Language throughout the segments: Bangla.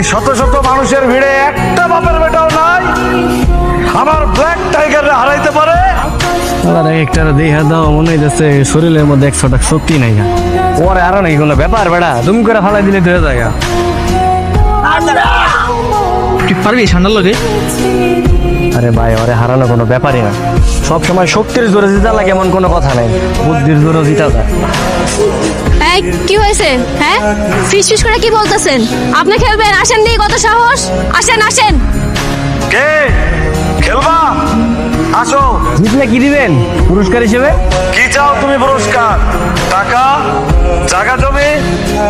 এই শত শত মানুষের ভিড়ে একটা বাপের বেটাও নাই আমার ব্ল্যাক টাইগারে হারাইতে পারে। আবার একটা দেখা দাও মনে হইতেছে শরীরের মধ্যে 100টা শক্তি নাই গা। ওরে আরো নাই কোনো ব্যাপার বেড়া তুমি করে ফালাই দিলে ধরে যায়। তুই পারবি ঠান্ডার লগে? আরে ভাই ওরে হারানো কোনো ব্যাপারই না, সব সময় শক্তির জোরে জিতা লাগে এমন কোনো কথা নাই, বুদ্ধির জোরে জিতা যায়। এই কি হয়েছে? হ্যাঁ ফিস ফিস করে কি বলতেছেন? আপনি খেলবেন? আসেন দিয়ে কত সাহস, আসেন আসেন। কে খেলবা? আসো। জিতলে কি দিবেন পুরস্কার হিসেবে? কি চাও তুমি পুরস্কার? টাকা, জায়গা জমি,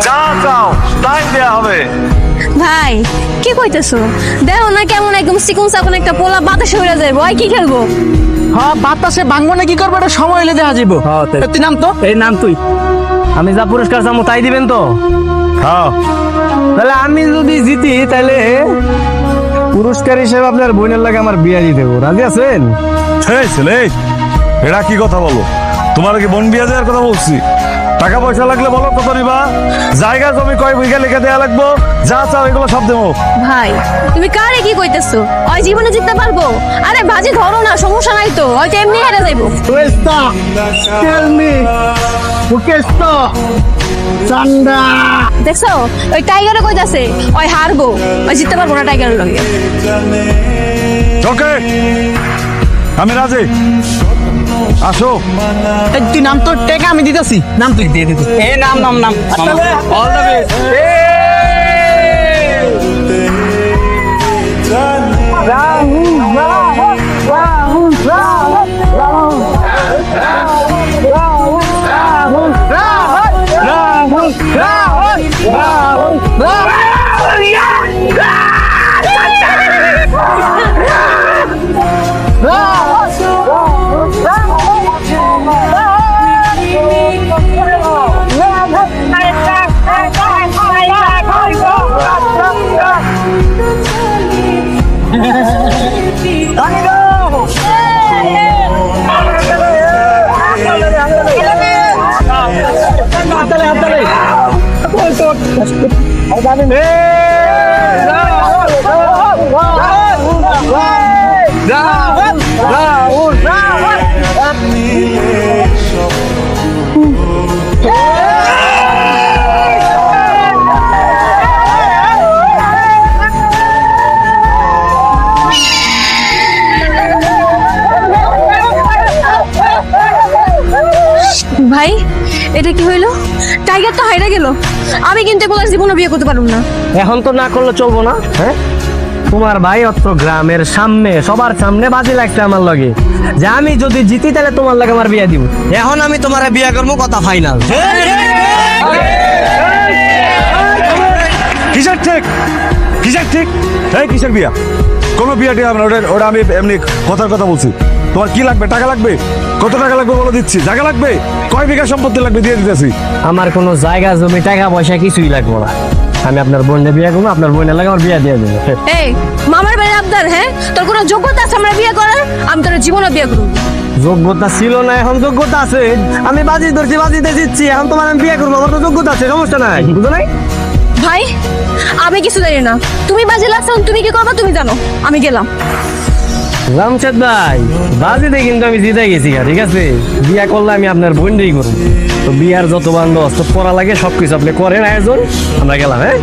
যা চাও তাই দেয়া হবে। ভাই কি কইতেছো? দেখো না কেমন একদম চিকন চাকন একটা পোলা বাতাসে উড়ে যায়। ভয় কি খেলবো? হ্যাঁ বাতাসে ভাঙবো না কি করবো এটা সময় হলে দেখা যাবো। তুই নাম তো এই নাম তুই, আমি যা পুরস্কার চাবো তাই দিবেন তো? হ্যাঁ তাহলে আমি যদি জিতি তাহলে পুরস্কার হিসেবে আপনার বোনের লাগে আমার বিয়া দিয়ে দেবো, রাজি আছেন? এই ছেলে এরা কি কথা বলো? তোমার কি বোন বিয়া দেওয়ার কথা বলছি? টাকা পয়সা লাগলে বলো কত নিবা, জায়গা জমি কয় বিঘা লিখে দেয়া লাগবো, যা চাও এগুলো সব দেবো। ভাই তুমি কারে কি কইতেছো? ওই জীবনে জিততে পারবো? আরে বাজি ধরো না, সমস্যা নাই তো, হয়তো এমনি হেরে যাইবো। দেখছো ওই টাইগারে কইতাছে ওই হারবো, ওই জিততে পারবো না টাইগারের লগে। ওকে আমি রাজি, আসো। তুই নাম তো টেকা আমি দিতেছি, নাম তুই দিয়ে দিতে। এই নাম নাম নাম অল দ্য বেস্ট। ভাই এটা কি হইলো? টাইগার তো হাইরা গেল। আমি কিন্তু এগুলো জীবনে বিয়ে করতে পারবো না। এখন তো না করলে চলবো না। হ্যাঁ তোমার ভাই অত গ্রামের সামনে সবার সামনে বাজি লাগছে আমার লগে যে আমি যদি জিতি তাহলে তোমার লাগে আমার বিয়া দিব। এখন আমি তোমার বিয়া করবো, কথা ফাইনাল। কিসের ঠিক কিসের ঠিক? এই কিসের বিয়া? কোনো বিয়া টিয়া হবে না, ওটা আমি এমনি কথার কথা বলছি। তোমার কি লাগবে? টাকা লাগবে? কত টাকা লাগবে বলে দিচ্ছি। জায়গা লাগবে? কয় বিঘা সম্পত্তি লাগবে দিয়ে দিতেছি। আমার কোনো জায়গা জমি টাকা পয়সা কিছুই লাগবে না, আমি আপনার বোনের বিয়া করবো, আপনার বোনের লাগে আমার বিয়া দিয়ে দেবো। এই মামার বাড়ির আবদার? হ্যাঁ তোর কোনো যোগ্যতা আছে আমরা বিয়ে করার? আমি তোর জীবনে বিয়ে করবো। যোগ্যতা ছিল না, এখন যোগ্যতা আছে। আমি বাজি ধরছি, বাজিতে জিতছি, এখন তোমার আমি বিয়ে করবো, আমার তো যোগ্যতা আছে, সমস্যা নাই, বুঝো নাই? ভাই আমি কিছু জানি না, তুমি বাজি লাগছো, তুমি কি করবা তুমি জানো। আমি গেলাম। রামচাঁদ ভাই বাজিতে কিন্তু আমি জিতে গেছি, ঠিক আছে? বিয়া করলে আমি আপনার বোনটাই করবো। তো বিয়ার যত বন্দোবস্ত করা লাগে সবকিছু আপনি করেন আয়োজন, আমরা গেলাম। হ্যাঁ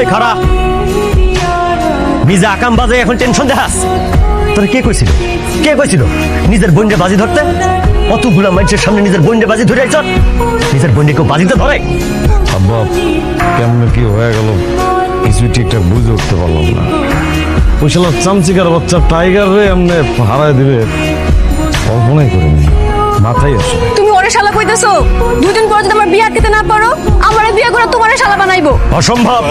এই খারাপ বিজা আকাম বাজে এখন টেনশন দেখাস। তোর কে কইছিল নিজের বোনকে বাজি ধরতে? কতগুলা মানুষের সামনে নিজের বোনকে বাজি ধরে আইছ? নিজের বোনকে কেউ বাজিতে ধরে? আব্বা কেমন কি হয়ে গেল কিছু ঠিকঠাক বুঝে উঠতে পারলাম না। ওই শালা চামচিকার বাচ্চা টাইগার রে এমনি হারায় দিবে কল্পনাই করিনি, মাথায় আসে। তুমি ওরে শালা কইতেছো? দুদিন পর যদি আমার বিয়ে আটকাতে না পারো, আমার বিয়ে করে তোমারে শালা বানাইবো। অসম্ভব।